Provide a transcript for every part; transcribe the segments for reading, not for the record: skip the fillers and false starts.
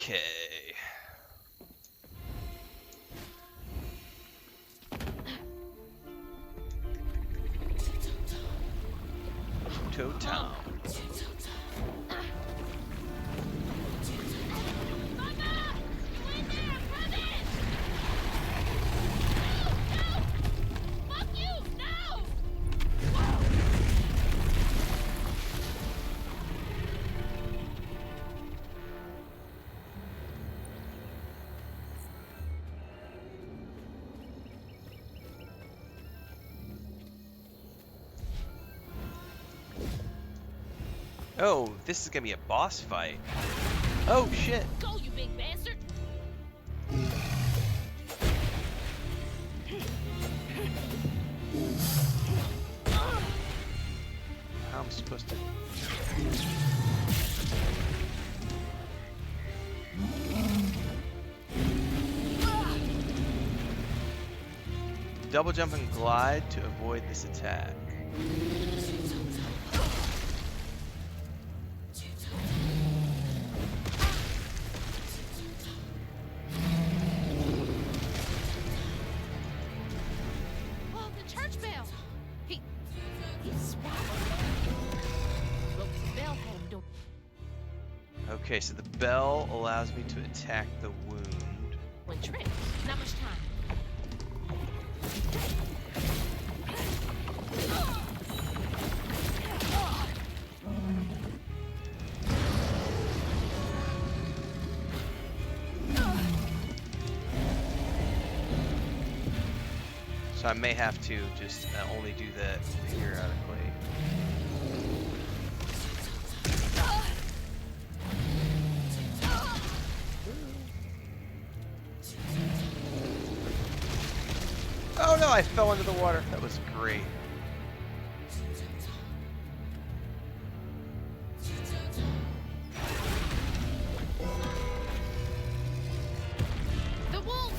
Okay. To town. Oh, this is gonna be a boss fight. Oh shit. Go, you big bastard! How am I supposed to? Double jump and glide to avoid this attack. Oh, the church bell! He swallowed. Well, the bell had him doing. Okay, so the bell allows me to attack the wound. One trick. Not much time. So I may have to just only do that periodically. Oh no, I fell into the water. That was great. The wolf!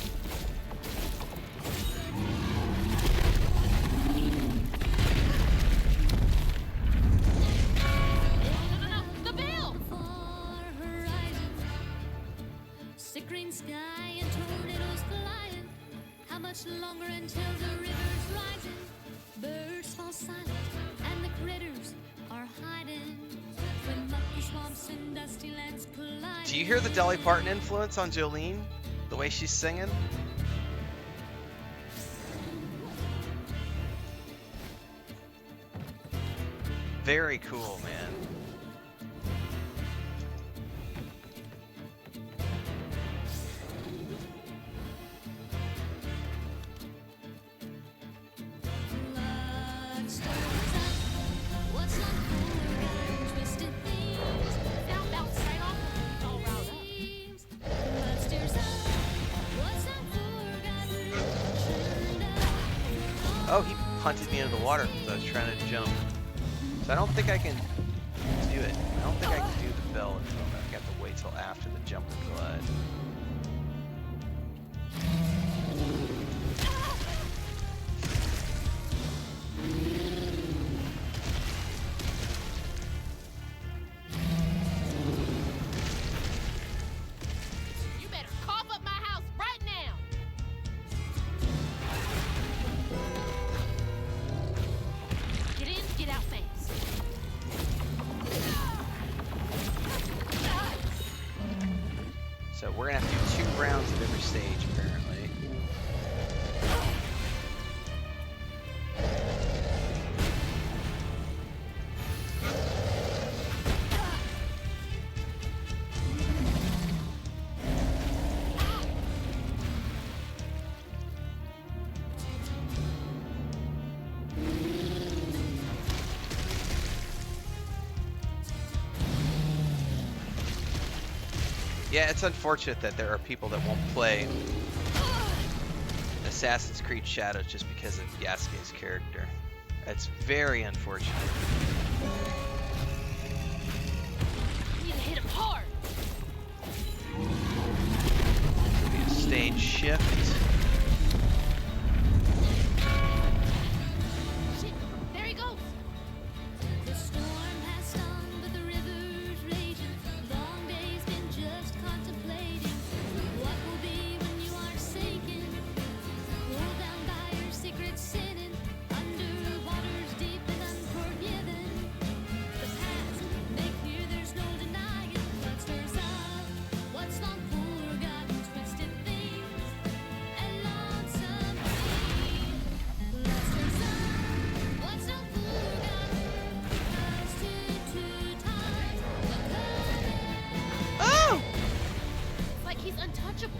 No, the bell! Sick green sky and tornadoes flying. How much longer until the river's rising? Birds fall silent and the critters are hiding. When mucky swamps and dusty lands collide. Do you hear the Dolly Parton influence on Jolene? The way she's singing? Very cool, man. Blood stirs up. What's not for twisted things? Now bounce right off of him, all riled up. Blood stirs up. What's not forgotten? Oh, he punted me into the water because I was trying to jump. So I don't think I can do it. I don't think I can do the bell until I got to wait till after the jump and glide. You better cough up my house right now! Get in, get out fast. So we're gonna have to do 2 rounds of every stage apparently. Yeah, it's unfortunate that there are people that won't play Assassin's Creed Shadows just because of Yasuke's character. That's very unfortunate. You need to hit him hard! Stage shift. Shit, there he goes! The storm has stung, but the river's raging. Long days been just contemplating. untouchable.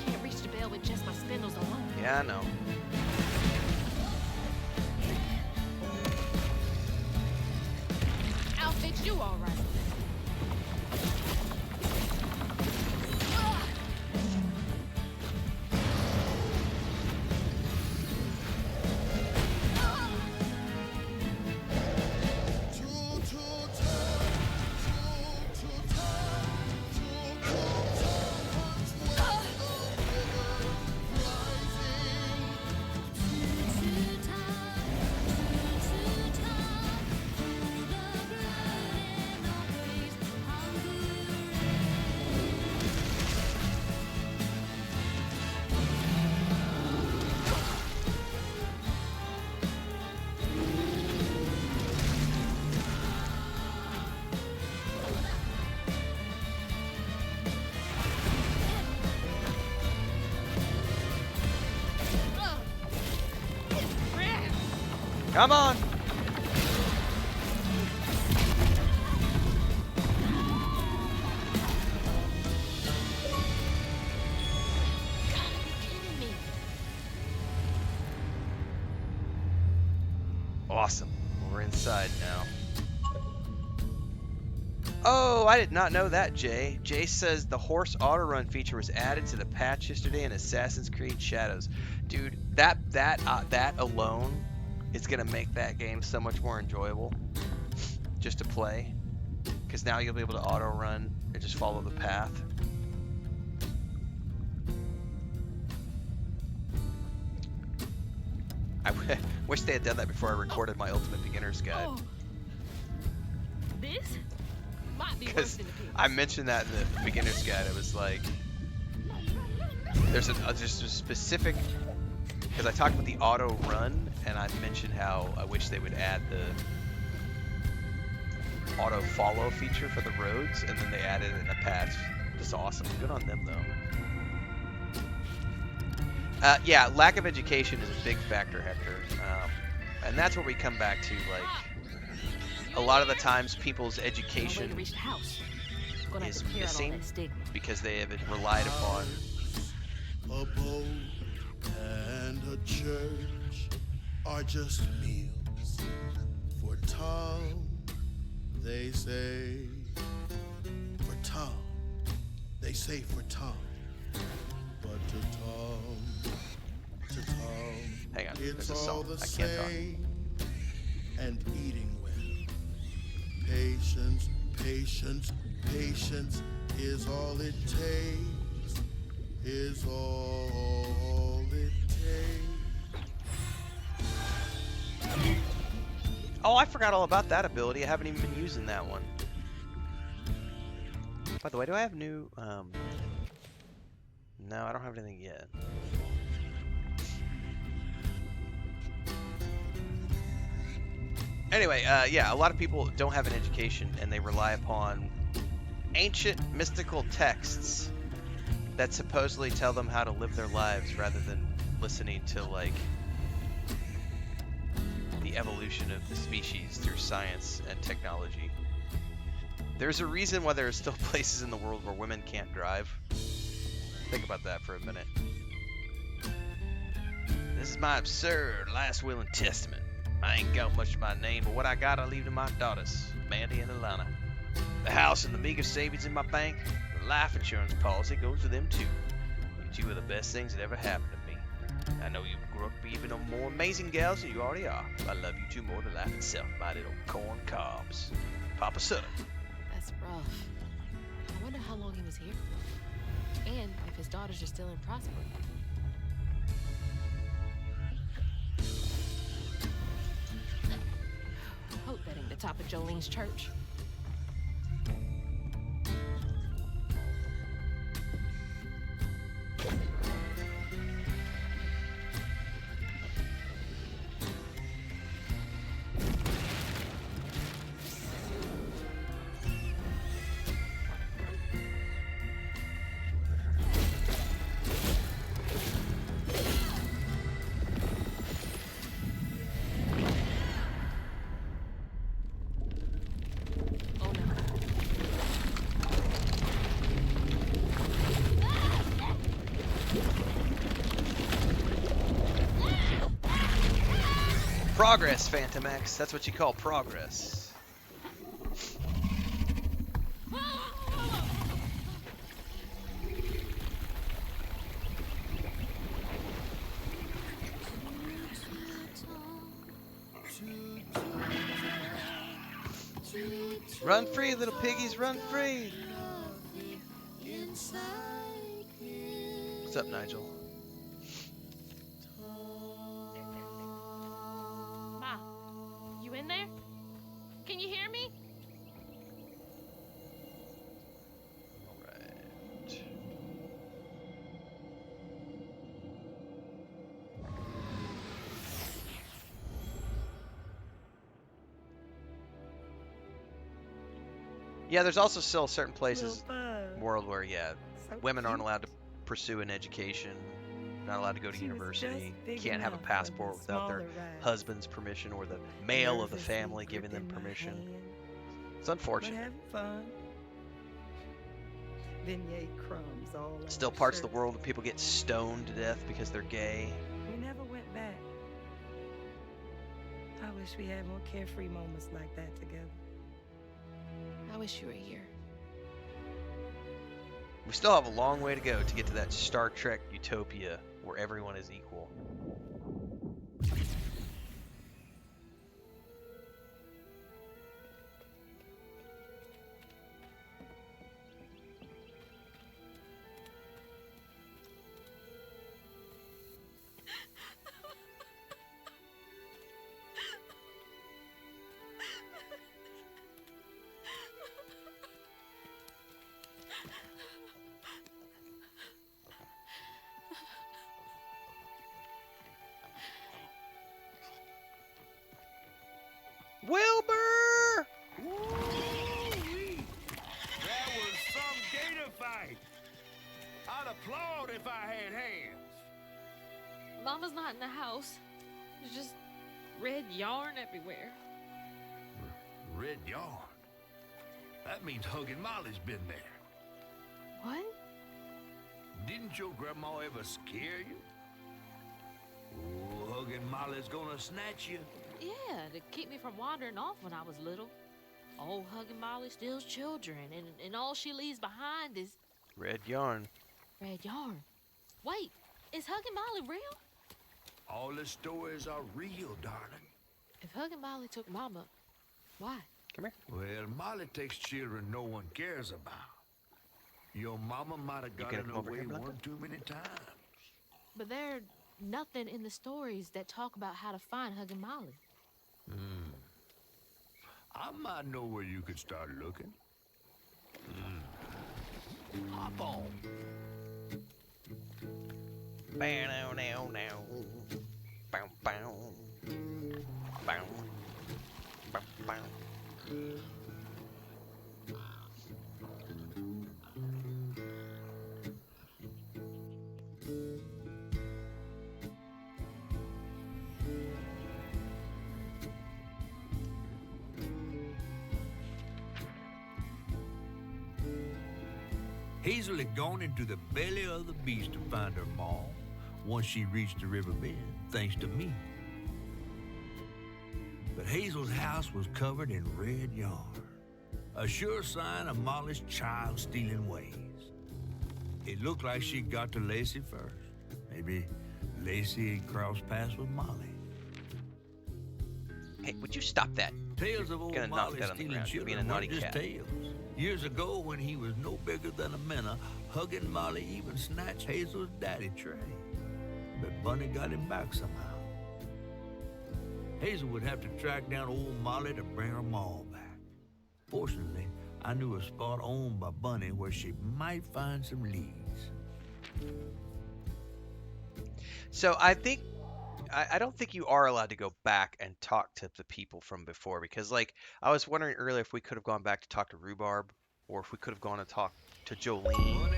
Can't reach the bell with just my spindles alone. Yeah, I know. I'll fix you all right. Come on! Awesome. We're inside now. Oh, I did not know that, Jay. Jay says the horse auto run feature was added to the patch yesterday in Assassin's Creed Shadows. Dude, that alone is gonna make that game so much more enjoyable just to play. Because now you'll be able to auto run and just follow the path. I wish they had done that before I recorded my Ultimate Beginner's Guide. Oh. This might be worse Because than the pills. I mentioned that in the Beginner's Guide. It was like, there's just a specific, because I talked about the auto run, and I mentioned how I wish they would add the auto follow feature for the roads, and then they added it in a patch. Just awesome. Good on them, though. Yeah, lack of education is a big factor, Hector. And that's where we come back to, like, a lot of the times people's No way to education reach the house. Gonna have is to clear out all missing that stigma. because they have relied upon. A boat and a church are just meals for Tom, they say. For Tom, they say for Tom. But to Tom, Hang on, it's there's a all song. the I can't talk. same. And eating well. Patience, patience, patience is all it takes. Is all it takes. Oh, I forgot all about that ability. I haven't even been using that one. By the way, do I have new? No, I don't have anything yet. Anyway, yeah, a lot of people don't have an education and they rely upon ancient mystical texts that supposedly tell them how to live their lives rather than listening to, like, the evolution of the species through science and technology. There's a reason why there are still places in the world where women can't drive. Think about that for a minute. This is my absurd last will and testament. I ain't got much of my name, but what I got I leave to my daughters, Mandy and Alana. The house and the meager savings in my bank, the life insurance policy goes to them too. You two are the best things that ever happened to me. I know you grew up to be even more amazing gals than you already are. I love you two more than life itself, my little corn cobs. Papa Southern. That's rough. I wonder how long he was here. And if his daughters are still in Prosper. I hope that ain't the top of Jolene's church. Progress, Phantom X. That's what you call progress. Run free, little piggies, run free. What's up, Nigel? Ma, you in there? Can you hear me? Alright. Yeah, there's also still certain places in the world where, yeah, women aren't allowed to pursue an education, not allowed to go to university, can't have a passport without their husband's permission or the male of the family giving them permission. It's unfortunate. Fun. Vignette crumbs all over Still my parts of the shirt. world where people get stoned to death because they're gay. We never went back. I wish we had more carefree moments like that together. I wish you were here. We still have a long way to go to get to that Star Trek utopia where everyone is equal. Wilbur! Woo-wee. That was some gator fight. I'd applaud if I had hands. Mama's not in the house. There's just red yarn everywhere. Red yarn. That means Huggin' Molly's been there. What? Didn't your grandma ever scare you? Oh, Huggin' Molly's gonna snatch you. Yeah, to keep me from wandering off when I was little. Old Huggin' Molly steals children, and all she leaves behind is Red yarn. red yarn. Wait, is Huggin' Molly real? All the stories are real, darling. If Huggin' Molly took Mama, why? Come here. Well, Molly takes children no one cares about. Your mama might have gonna gotten come over away here, Blanca? one too many times. But there's nothing in the stories that talk about how to find Huggin' Molly. I might know where you could start looking. Hop on. Bow now now now. Bow bow. Bow. Bow bow. Hazel had gone into the belly of the beast to find her ma once she reached the river bend, thanks to me. But Hazel's house was covered in red yarn, a sure sign of Molly's child-stealing ways. It looked like she'd got to Lacey first. Maybe Lacey had crossed paths with Molly. Hey, would you stop that? Tales of old Gonna knock Molly that on the stealing ground. You're being a children naughty weren't just cat. tales. Years ago, when he was no bigger than a minnow, Huggin' Molly even snatched Hazel's daddy, Trey. But Bunny got him back somehow. Hazel would have to track down old Molly to bring her ma back. Fortunately, I knew a spot owned by Bunny where she might find some leads. So I think I don't think you are allowed to go back and talk to the people from before because, like, I was wondering earlier if we could have gone back to talk to Rhubarb or if we could have gone and talked to Jolene.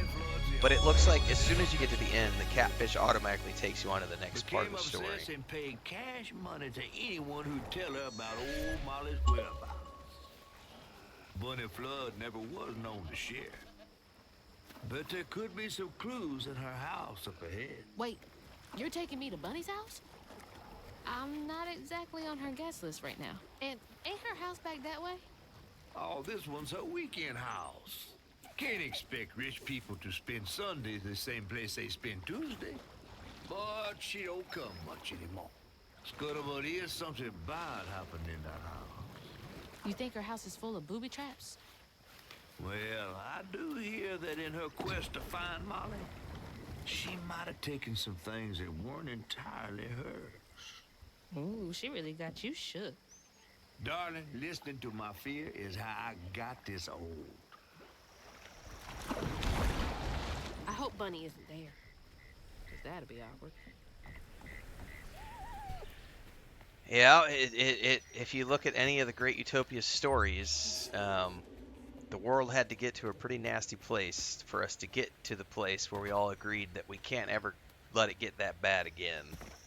But it looks like as soon as you get to the end, the catfish automatically takes you on to the next part of the story. Became obsessed and paid cash money to anyone who'd tell her about old Molly's whereabouts. Bunny Flood never was known to share. But there could be some clues in her house up ahead. Wait, you're taking me to Bunny's house? I'm not exactly on her guest list right now. And ain't her house back that way? Oh, this one's her weekend house. Can't expect rich people to spend Sundays in the same place they spend Tuesday. But she don't come much anymore. Scuttlebutt is something bad happened in that house. You think her house is full of booby traps? Well, I do hear that in her quest to find Molly, she might have taken some things that weren't entirely hers. Ooh, she really got you shook. Darling, listening to my fear is how I got this old. I hope Bunny isn't there. Because that'd be awkward. Yeah, if you look at any of the Great Utopia stories, the world had to get to a pretty nasty place for us to get to the place where we all agreed that we can't ever let it get that bad again,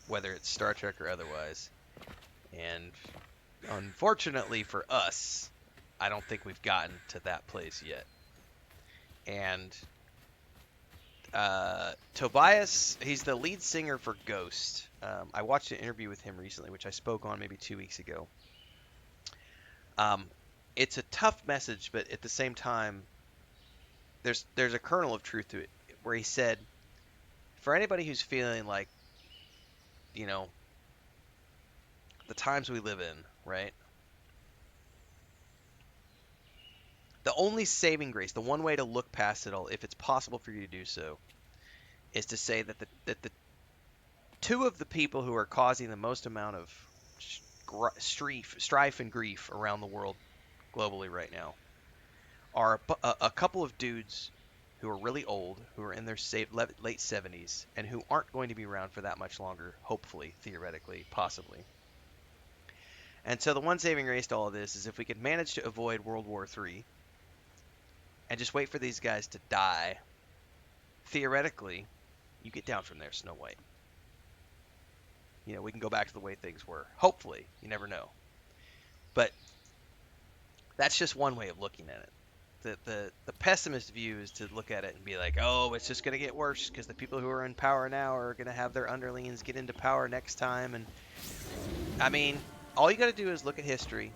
whether it's Star Trek or otherwise. And unfortunately for us, I don't think we've gotten to that place yet. And Tobias, he's the lead singer for Ghost. I watched an interview with him recently, which I spoke on maybe 2 weeks ago. It's a tough message, but at the same time, there's a kernel of truth to it, where he said, for anybody who's feeling like, you know, the times we live in, right? The only saving grace, the one way to look past it all, if it's possible for you to do so, is to say that the two of the people who are causing the most amount of strife and grief around the world globally right now are a couple of dudes who are really old, who are in their late 70s, and who aren't going to be around for that much longer, hopefully, theoretically, possibly. And so the one saving grace to all of this is if we could manage to avoid World War III and just wait for these guys to die, theoretically, you get down from there, Snow White. You know, we can go back to the way things were. Hopefully, you never know. But that's just one way of looking at it. The pessimist view is to look at it and be like, oh, it's just going to get worse because the people who are in power now are going to have their underlings get into power next time. And I mean, all you got to do is look at history.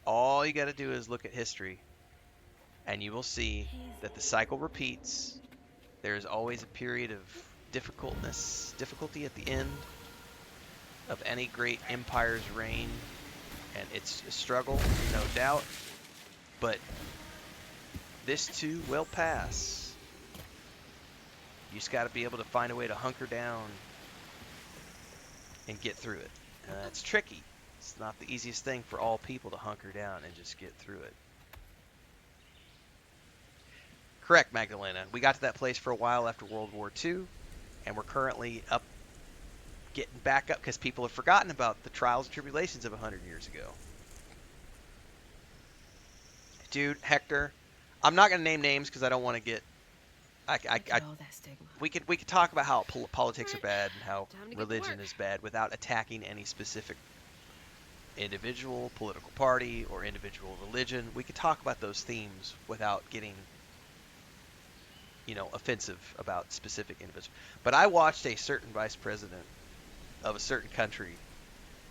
All you got to do is look at history, and you will see that the cycle repeats. There is always a period of difficulty at the end of any great empire's reign, and it's a struggle, no doubt, but this too will pass. You just got to be able to find a way to hunker down and get through it. And that's tricky. It's not the easiest thing for all people to hunker down and just get through it. Correct, Magdalena. We got to that place for a while after World War II, and we're currently getting back up because people have forgotten about the trials and tribulations of 100 years ago. Dude, Hector, I'm not going to name names because I don't want to get... We could talk about how politics are bad and how religion is bad without attacking any specific individual political party or individual religion. We could talk about those themes without getting, you know, offensive about specific individuals. But I watched a certain vice president of a certain country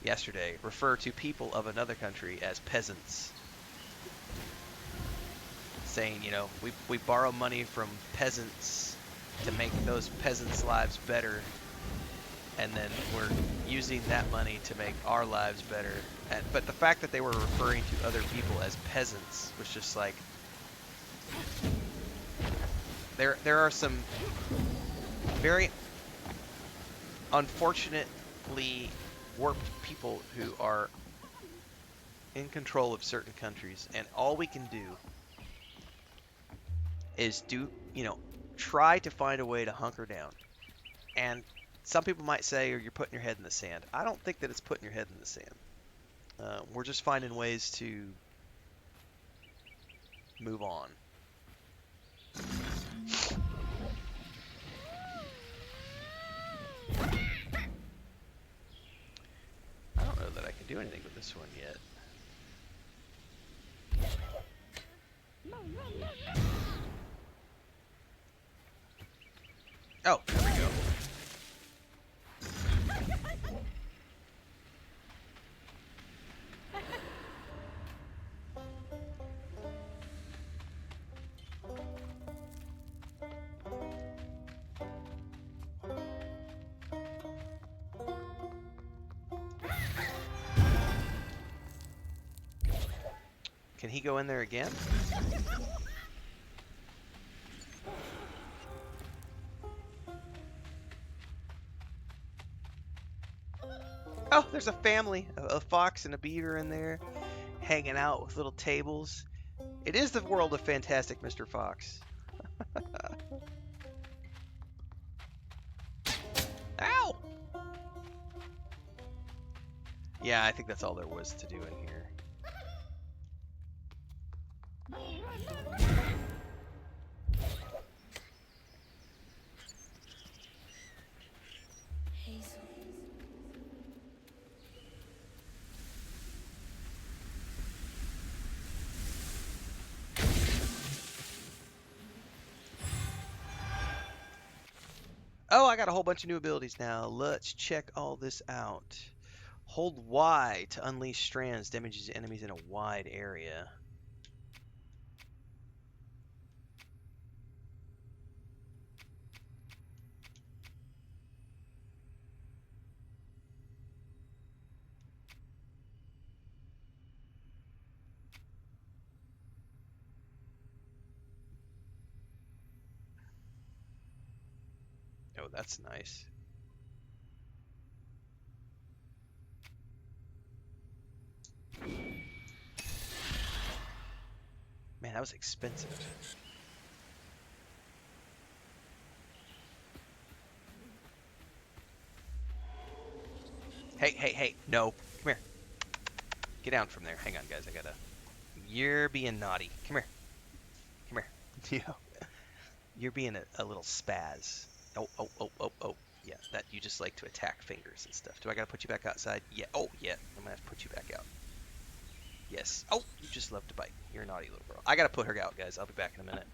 yesterday refer to people of another country as peasants, saying, you know, we borrow money from peasants to make those peasants' lives better, and then we're using that money to make our lives better. But the fact that they were referring to other people as peasants was just like, there are some very unfortunately warped people who are in control of certain countries, and all we can do is try to find a way to hunker down. And some people might say, or you're putting your head in the sand. I don't think that it's putting your head in the sand. We're just finding ways to move on. I don't know that I can do anything with this one yet. Oh, there we go. Can he go in there again? Oh, there's a family, a fox and a beaver in there, hanging out with little tables. It is the world of Fantastic Mr. Fox. Ow! Yeah, I think that's all there was to do in here. Hazel. Oh, I got a whole bunch of new abilities now. Let's check all this out. Hold Y to unleash strands, damages enemies in a wide area. Oh, that's nice. Man, that was expensive. Hey, hey, hey. No. Come here. Get down from there. Hang on, guys. I gotta... You're being naughty. Come here. Come here. Yeah. You're being a little spaz. Oh, oh, oh, oh, oh. Yeah, that you just like to attack fingers and stuff. Do I gotta put you back outside? Yeah. Oh, yeah. I'm gonna have to put you back out. Yes. Oh, you just love to bite. You're a naughty little girl. I gotta put her out, guys. I'll be back in a minute.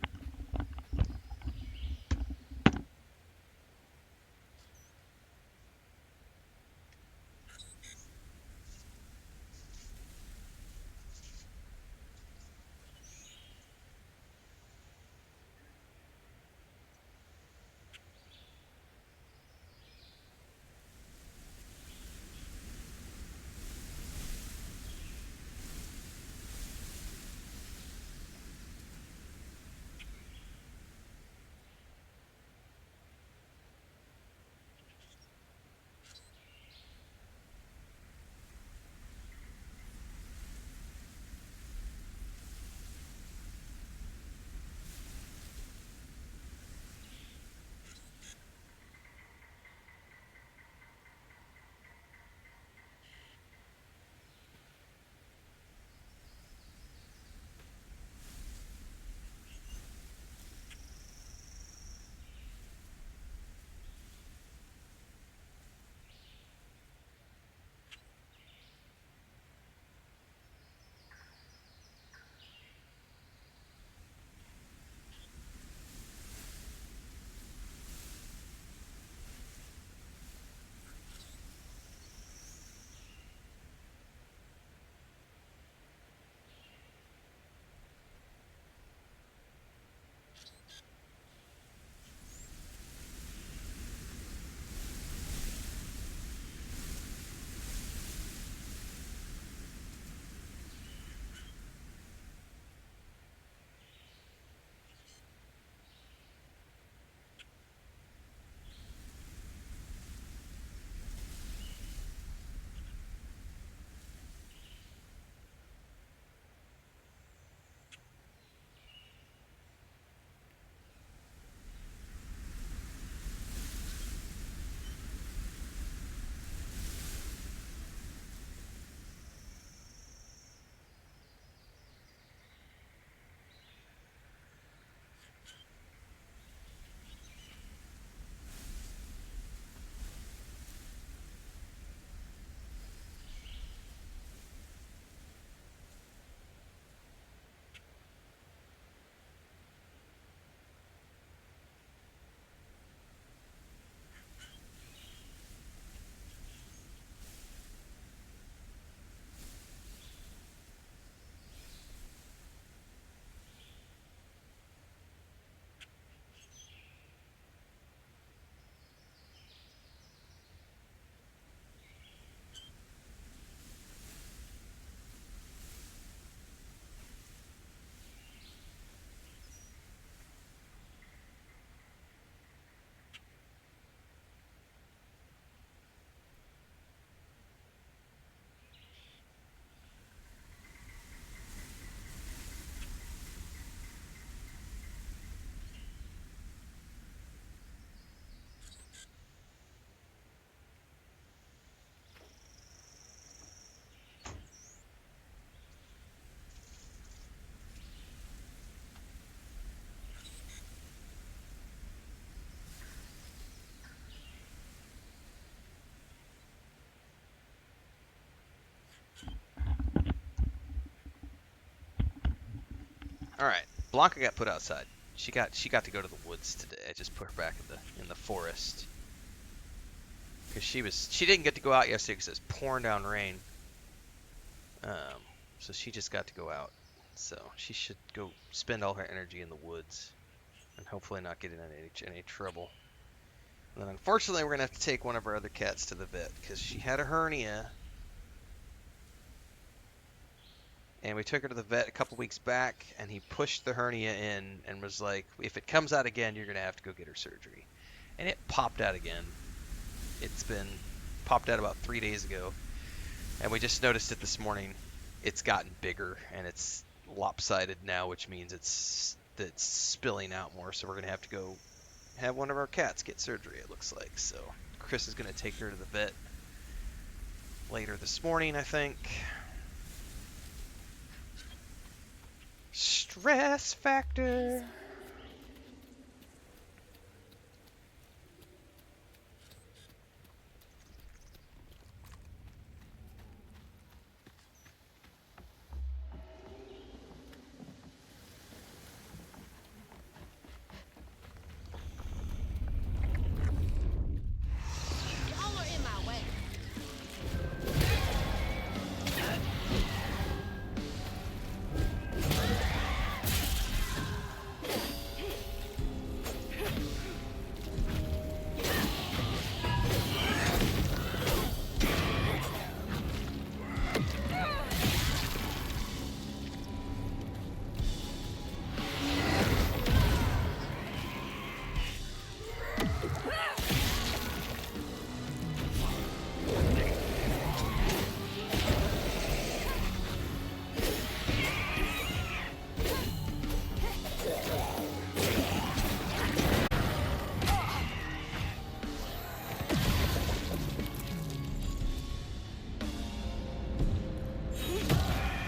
All right, Blanca got put outside. She got to go to the woods today. I just put her back in the forest because she didn't get to go out yesterday because it was pouring down rain. So she just got to go out. So she should go spend all her energy in the woods and hopefully not get in any trouble. And then unfortunately, we're gonna have to take one of our other cats to the vet because she had a hernia. And we took her to the vet a couple weeks back, and he pushed the hernia in and was like, if it comes out again, you're going to have to go get her surgery. And it popped out again. It's been popped out about 3 days ago. And we just noticed it this morning. It's gotten bigger, and it's lopsided now, which means it's spilling out more. So we're going to have to go have one of our cats get surgery, it looks like. So Chris is going to take her to the vet later this morning, I think. Stress factor.